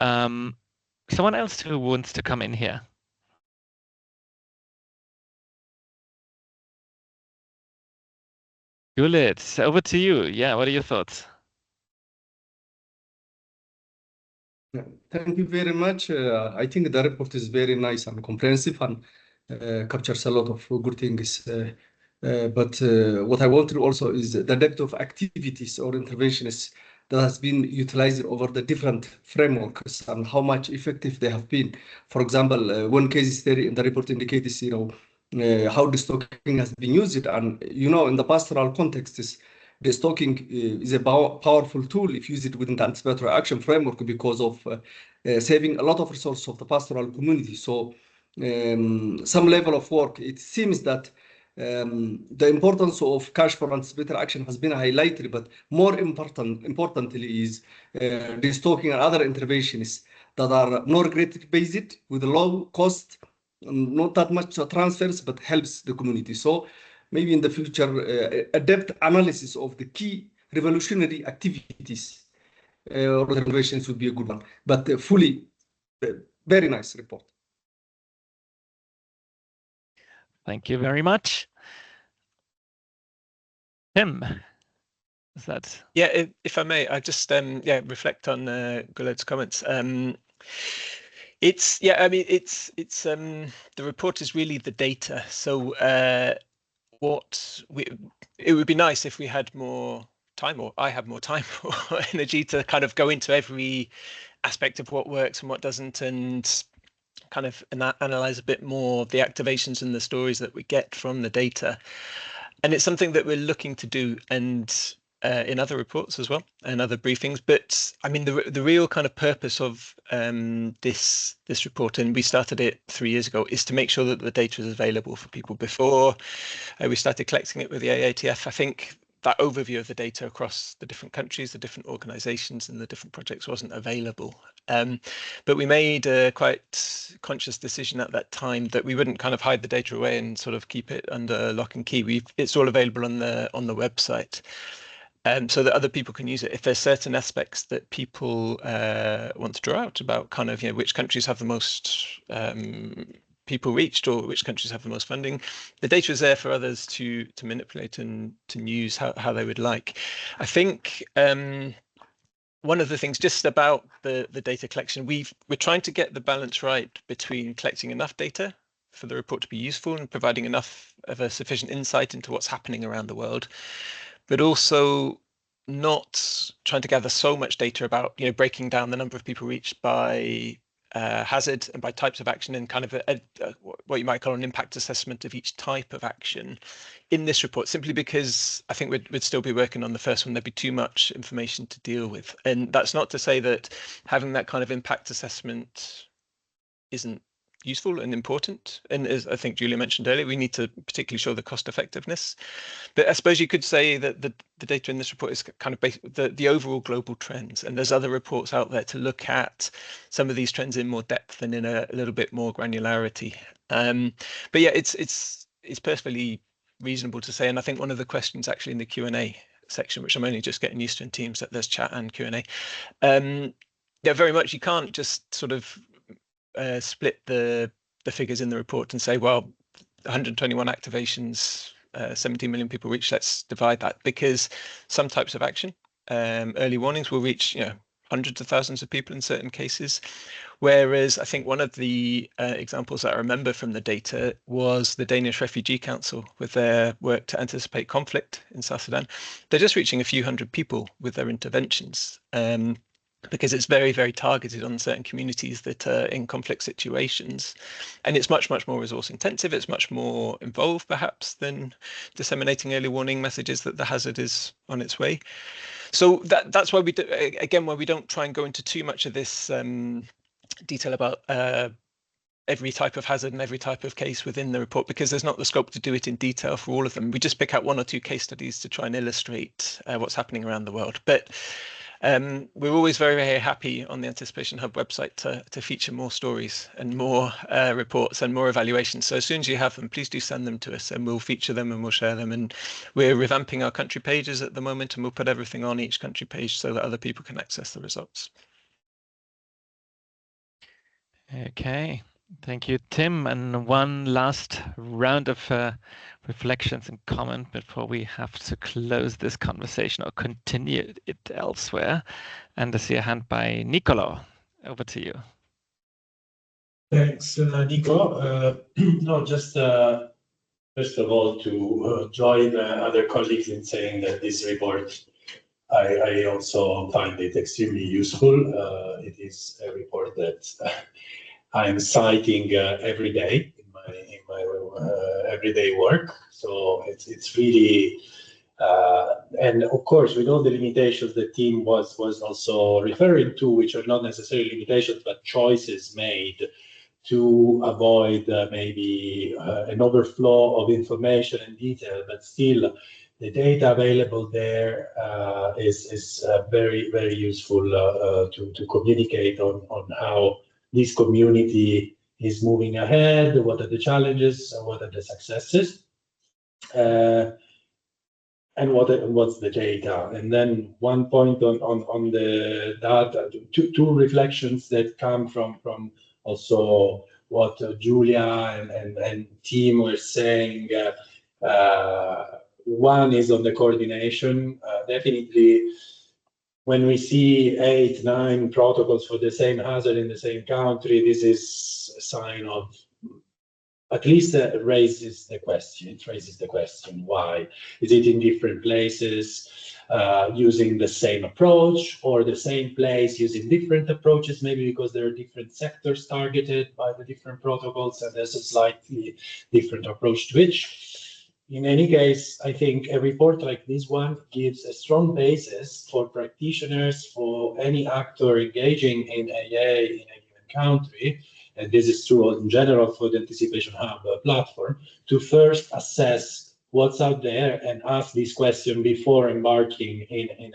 Someone else who wants to come in here? Juliet, over to you. Yeah, what are your thoughts? Thank you very much. I think the report is very nice and comprehensive and captures a lot of good things. But what I want to also is the depth of activities or interventions that has been utilized over the different frameworks and how much effective they have been. For example, one case study in the report indicates, how the stalking has been used, and in the pastoral context, the stalking is a powerful tool if used within the anticipatory action framework because of saving a lot of resources of the pastoral community. So some level of work, it seems that the importance of cash for anticipatory action has been highlighted, but more importantly is the stalking and other interventions that are more regret based with low cost, not that much transfers, but helps the community. So maybe in the future, a depth analysis of the key revolutionary activities or interventions would be a good one. But fully, very nice report. Thank you very much. Tim, is that? Yeah, if I may, I just reflect on Gilotta's comments. It's the report is really the data. So it would be nice if we had more time, or I have more time or energy to kind of go into every aspect of what works and what doesn't, and kind of analyze a bit more the activations and the stories that we get from the data. And it's something that we're looking to do, and in other reports as well and other briefings. But I mean, the real kind of purpose of this report, and we started it 3 years ago, is to make sure that the data is available for people. Before we started collecting it with the AATF, I think that overview of the data across the different countries, the different organizations and the different projects wasn't available. But we made a quite conscious decision at that time that we wouldn't kind of hide the data away and sort of keep it under lock and key. It's all available on the website, so that other people can use it. If there's certain aspects that people want to draw out about kind of, which countries have the most people reached or which countries have the most funding, the data is there for others to manipulate and to use how they would like. I think one of the things just about the data collection, we're trying to get the balance right between collecting enough data for the report to be useful and providing enough of a sufficient insight into what's happening around the world, but also not trying to gather so much data about, breaking down the number of people reached by hazard and by types of action, and kind of what you might call an impact assessment of each type of action in this report, simply because I think we'd still be working on the first one. There'd be too much information to deal with. And that's not to say that having that kind of impact assessment isn't useful and important. And as I think Julia mentioned earlier, we need to particularly show the cost effectiveness. But I suppose you could say that the data in this report is kind of based the overall global trends. And there's other reports out there to look at some of these trends in more depth and in a little bit more granularity. But yeah, it's perfectly reasonable to say. And I think one of the questions actually in the Q&A section, which I'm only just getting used to in Teams, that there's chat and Q&A. Yeah, very much. You can't just sort of split the figures in the report and say, well, 121 activations, 17 million people reached, let's divide that, because some types of action, early warnings, will reach hundreds of thousands of people in certain cases. Whereas I think one of the examples that I remember from the data was the Danish Refugee Council with their work to anticipate conflict in South Sudan. They're just reaching a few hundred people with their interventions. because it's very, very targeted on certain communities that are in conflict situations. And it's much, much more resource intensive. It's much more involved, perhaps, than disseminating early warning messages that the hazard is on its way. So that's why we do, again, why we don't try and go into too much of this detail about every type of hazard and every type of case within the report, because there's not the scope to do it in detail for all of them. We just pick out 1 or 2 case studies to try and illustrate what's happening around the world. But we're always very, very happy on the Anticipation Hub website to feature more stories and more reports and more evaluations. So as soon as you have them, please do send them to us and we'll feature them and we'll share them. And we're revamping our country pages at the moment, and we'll put everything on each country page so that other people can access the results. Okay, thank you, Tim. And one last round of reflections and comment before we have to close this conversation or continue it elsewhere. And I see a hand by Niccolò. Over to you. Thanks, Nico. No, just first of all to join other colleagues in saying that this report, I also find it extremely useful. It is a report that I'm citing every day in my everyday work. So it's really, and of course, with all the limitations the team was also referring to, which are not necessarily limitations, but choices made to avoid maybe an overflow of information and detail, but still the data available there is very, very useful to communicate on how this community is moving ahead, what are the challenges, and what are the successes, and what's the data. And then one point on the data, two reflections that come from also what Julia and team were saying. One is on the coordination. Definitely, when we see 8, 9 protocols for the same hazard in the same country, this is a sign of, at least it raises the question, why? Is it in different places using the same approach, or the same place using different approaches, maybe because there are different sectors targeted by the different protocols and there's a slightly different approach to each. In any case, I think a report like this one gives a strong basis for practitioners, for any actor engaging in AA in a given country, and this is true in general for the Anticipation Hub platform, to first assess what's out there and ask this question before embarking in an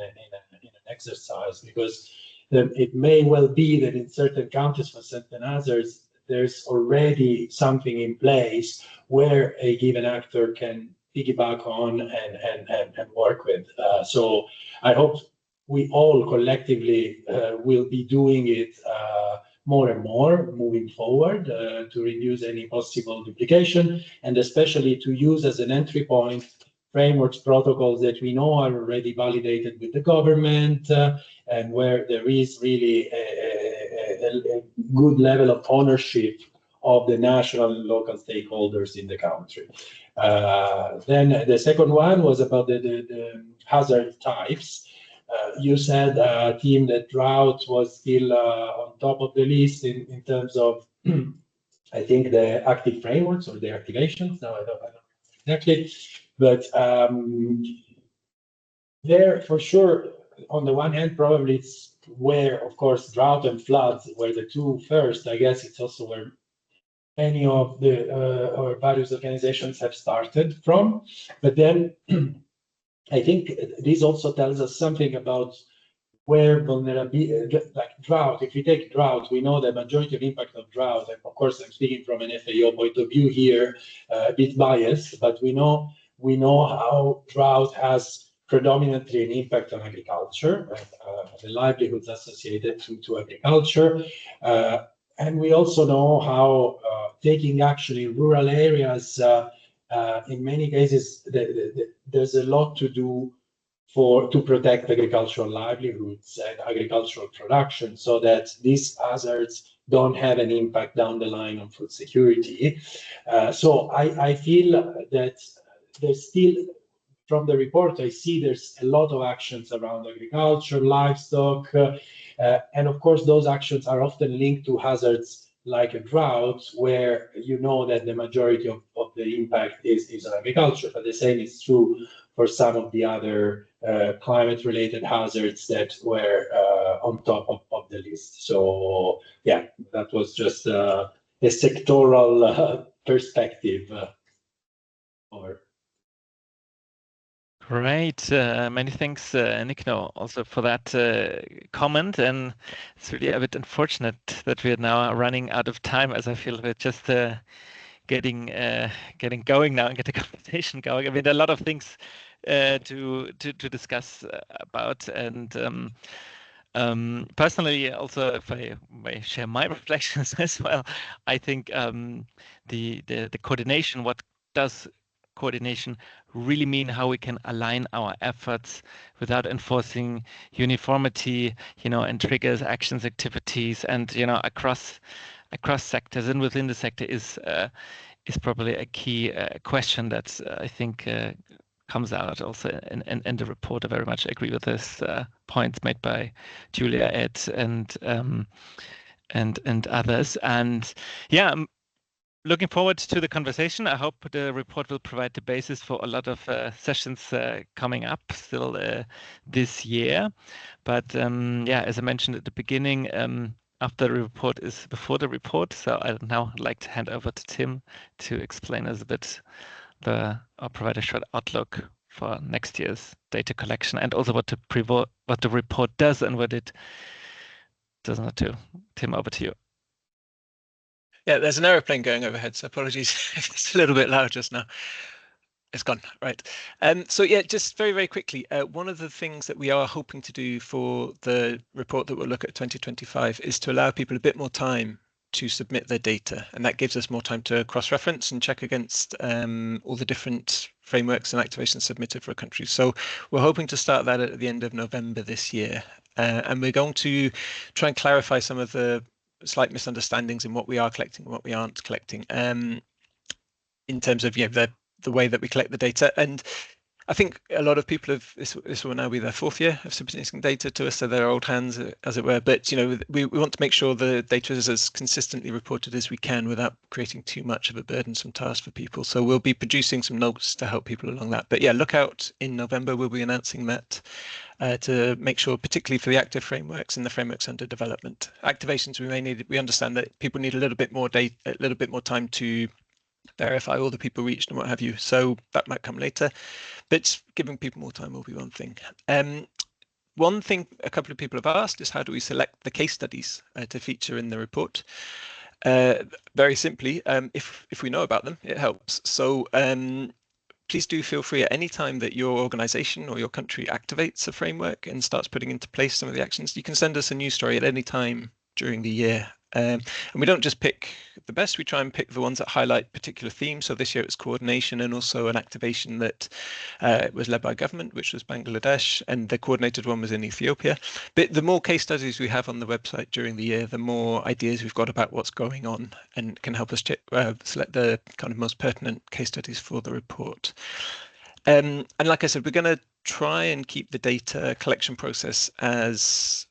exercise, because it may well be that in certain countries for certain hazards, there's already something in place where a given actor can piggyback on and work with. So I hope we all collectively will be doing it more and more moving forward to reduce any possible duplication, and especially to use as an entry point frameworks, protocols that we know are already validated with the government and where there is really a good level of ownership of the national and local stakeholders in the country. Then the second one was about the hazard types. You said, Tim, that drought was still on top of the list in terms of, I think, the active frameworks or the activations. Now, I don't know exactly, but there for sure, on the one hand, probably it's where, of course, drought and floods were the two first. I guess it's also where many of the or various organizations have started from. But then I think this also tells us something about where vulnerability, like drought. If we take drought, we know the majority of impact of drought, and of course I'm speaking from an FAO point of view here, a bit biased, but we know how drought has predominantly an impact on agriculture, the livelihoods associated to agriculture. And we also know how taking action in rural areas, in many cases, there's a lot to do to protect agricultural livelihoods and agricultural production, so that these hazards don't have an impact down the line on food security. So I feel that there's still from the report, I see there's a lot of actions around agriculture, livestock, and of course, those actions are often linked to hazards like a drought, where you know that the majority of the impact is on agriculture. But the same is true for some of the other climate-related hazards that were on top of the list. So yeah, that was just a sectoral perspective. Great. Many thanks, Niccolò, also for that comment. And it's really a bit unfortunate that we are now running out of time, as I feel we're just getting going now and get the conversation going. I mean, there are a lot of things to discuss about. And personally, also, if I may share my reflections as well, I think the coordination, what does coordination really mean, how we can align our efforts without enforcing uniformity, and triggers, actions, activities, and across sectors and within the sector is probably a key question that I think comes out also in the report. I very much agree with this points made by Julia, Ed, and others. And yeah, I'm looking forward to the conversation. I hope the report will provide the basis for a lot of sessions coming up still this year. But yeah, as I mentioned at the beginning, after the report is before the report. So I'd now like to hand over to Tim to explain us a bit or provide a short outlook for next year's data collection and also what the report does and what it does not do. Tim, over to you. Yeah, there's an aeroplane going overhead, so apologies if it's a little bit loud just now. It's gone, right. So yeah, just very, very quickly, one of the things that we are hoping to do for the report that we'll look at 2025 is to allow people a bit more time to submit their data, and that gives us more time to cross-reference and check against all the different frameworks and activations submitted for a country. So we're hoping to start that at the end of November this year, and we're going to try and clarify some of the slight misunderstandings in what we are collecting and what we aren't collecting, in terms of the way that we collect the data. And I think a lot of people have this will now be their fourth year of submitting data to us, so they're old hands, as it were. But we want to make sure the data is as consistently reported as we can without creating too much of a burdensome task for people. So we'll be producing some notes to help people along that. But yeah, look out in November. We'll be announcing that to make sure, particularly for the active frameworks and the frameworks under development. Activations, we understand that people need a little bit more data, a little bit more time to verify all the people reached and what have you. So that might come later, but giving people more time will be one thing. One thing a couple of people have asked is how do we select the case studies to feature in the report? Very simply, if we know about them, it helps. So please do feel free at any time that your organization or your country activates a framework and starts putting into place some of the actions. You can send us a news story at any time during the year. And we don't just pick the best, we try and pick the ones that highlight particular themes. So this year it was coordination and also an activation that was led by government, which was Bangladesh, and the coordinated one was in Ethiopia. But the more case studies we have on the website during the year, the more ideas we've got about what's going on and can help us select the kind of most pertinent case studies for the report. And like I said, we're going to try and keep the data collection process as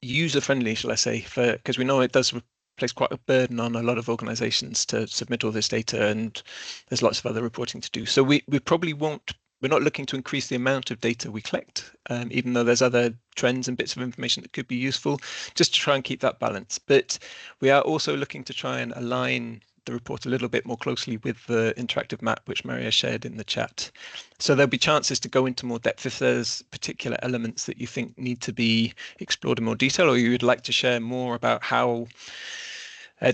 user-friendly, shall I say, because we know it does place quite a burden on a lot of organizations to submit all this data, and there's lots of other reporting to do. So we probably won't, we're not looking to increase the amount of data we collect, even though there's other trends and bits of information that could be useful, just to try and keep that balance. But we are also looking to try and align the report a little bit more closely with the interactive map, which Maria shared in the chat. So there'll be chances to go into more depth if there's particular elements that you think need to be explored in more detail, or you would like to share more about how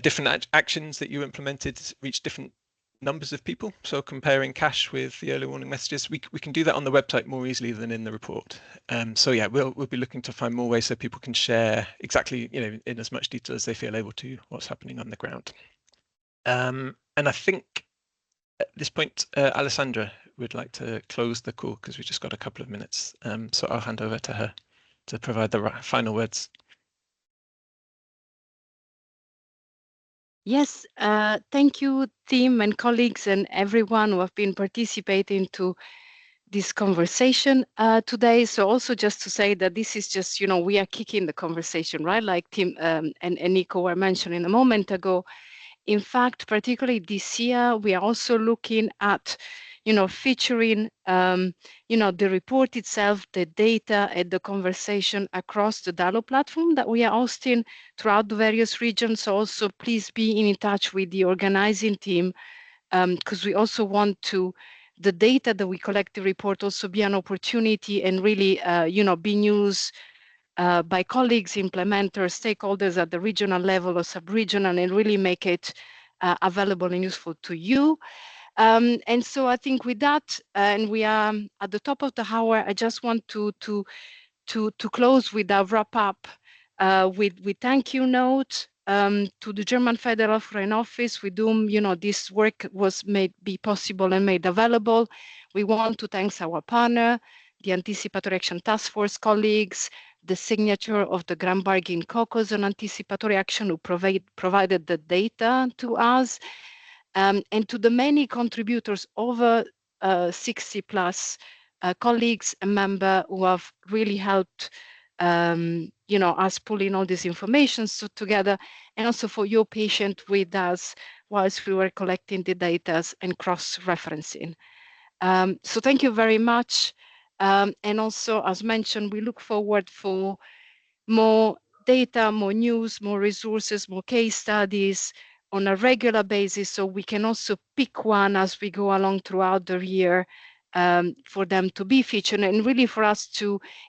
different actions that you implemented reach different numbers of people. So comparing cash with the early warning messages, we can do that on the website more easily than in the report. So yeah, we'll be looking to find more ways so people can share exactly, in as much detail as they feel able to, what's happening on the ground. And I think at this point, Alessandra would like to close the call because we just got a couple of minutes. So I'll hand over to her to provide the final words. Yes, thank you, team and colleagues and everyone who have been participating to this conversation today. So also just to say that this is just, we are kicking the conversation, right? Like Tim and Nico were mentioning a moment ago. In fact, particularly this year, we are also looking at, featuring, the report itself, the data and the conversation across the Dialog platform that we are hosting throughout the various regions. So also please be in touch with the organizing team, because we also want the data that we collect the report also be an opportunity and really, be used by colleagues, implementers, stakeholders at the regional level or sub-regional, and really make it available and useful to you. And so I think with that, and we are at the top of the hour, I just want to close with a wrap up with thank you note to the German Federal Foreign Office, with whom this work was made be possible and made available. We want to thank our partner, the Anticipatory Action Task Force colleagues, the signature of the Grand Bargain Caucus on Anticipatory Action, who provided the data to us, and to the many contributors, over 60 plus colleagues and members who have really helped us pulling all this information together, and also for your patience with us whilst we were collecting the data and cross-referencing. So thank you very much. And also, as mentioned, we look forward for more data, more news, more resources, more case studies on a regular basis, so we can also pick one as we go along throughout the year for them to be featured. And really for us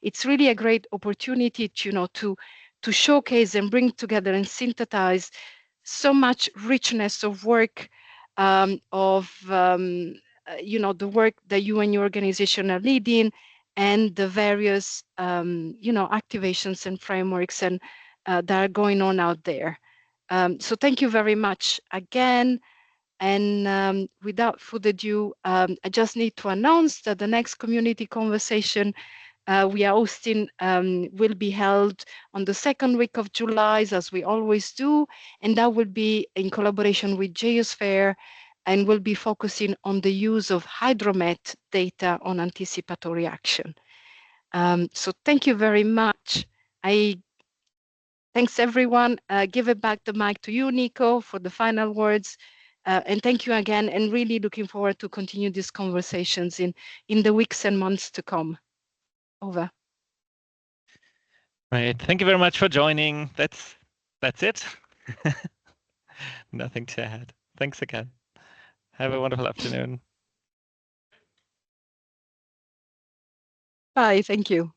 it's really a great opportunity to showcase and bring together and synthesize so much richness of work, the work that you and your organization are leading, and the various activations and frameworks and that are going on out there. So thank you very much again. And without further ado, I just need to announce that the next community conversation we are hosting will be held on the second week of July, as we always do, and that will be in collaboration with Geosphere, and will be focusing on the use of hydromet data on anticipatory action. So thank you very much. Thanks everyone. Give it back the mic to you, Nico, for the final words. And thank you again, and really looking forward to continue these conversations in the weeks and months to come. Over. Right. Thank you very much for joining. That's it. Nothing to add. Thanks again. Have a wonderful afternoon. Bye. Thank you.